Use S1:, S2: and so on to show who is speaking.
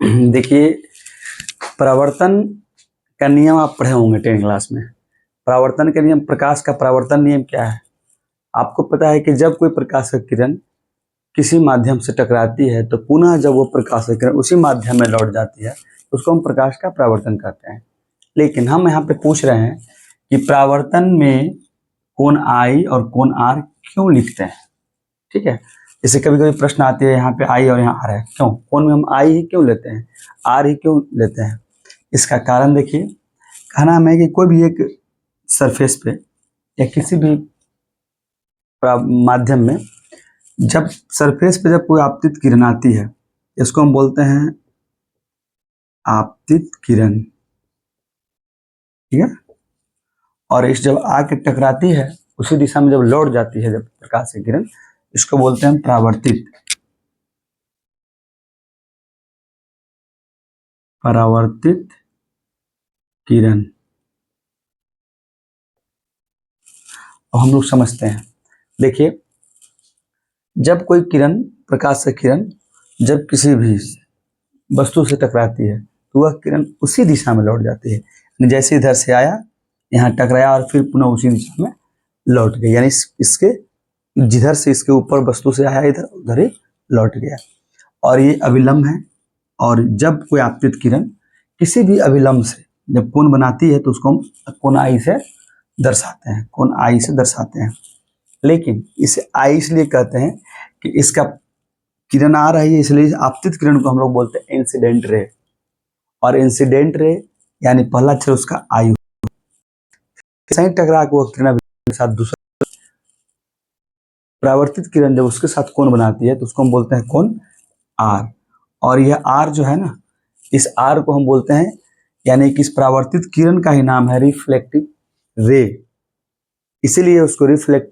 S1: देखिए, परावर्तन का नियम आप पढ़े होंगे 10 क्लास में। परावर्तन का नियम, प्रकाश का परावर्तन नियम क्या है? आपको पता है कि जब कोई प्रकाश की किरण किसी माध्यम से टकराती है तो पुनः जब वो प्रकाश की किरण उसी माध्यम में लौट जाती है तो उसको हम प्रकाश का परावर्तन कहते हैं। लेकिन हम यहाँ पे पूछ रहे हैं कि परावर्तन में कोण I और कोण R क्यों लिखते हैं? ठीक है, जैसे कभी कभी प्रश्न आते हैं यहाँ पे I और यहाँ R है, क्यों? कोण में हम I ही क्यों लेते हैं, R ही क्यों लेते हैं? इसका कारण देखिए, कहना है कि कोई भी एक सरफेस पे या किसी भी माध्यम में जब सरफेस पे जब कोई आपतित किरण आती है, इसको हम बोलते हैं आपतित किरण, ठीक है। और इस जब आके टकराती है उसी दिशा में जब लौट जाती है जब प्रकाश की किरण, इसको बोलते हैं परावर्तित किरण। और हम लोग समझते हैं, देखिए, जब कोई किरण, प्रकाश की किरण जब किसी भी वस्तु से टकराती है तो वह किरण उसी दिशा में लौट जाती है। जैसे इधर से आया, यहाँ टकराया और फिर पुनः उसी दिशा में लौट गया, यानी इसके जिधर से इसके ऊपर वस्तु से आया इधर उधर ही लौट गया। और ये अभिलंब है। और जब कोई आपतित किरण किसी भी अभिलंब से जब कोण बनाती है तो उसको हम कोण I से दर्शाते हैं, कोण I से दर्शाते हैं। लेकिन इसे I इसलिए कहते हैं कि इसका किरण आ रही है, इसलिए आपतित किरण को हम लोग बोलते हैं इंसिडेंट रे। और इंसिडेंट रे यानी पहला अक्षर उसका I, सही टकरा के वो किरण के साथ दूसरा परावर्तित किरण जब उसके साथ कोण बनाती है तो उसको हम बोलते हैं कोण R। और यह R जो है ना, इस R को हम बोलते हैं, यानी कि इस परावर्तित किरण का ही नाम है रिफ्लेक्टिव रे, इसीलिए उसको रिफ्लेक्टिव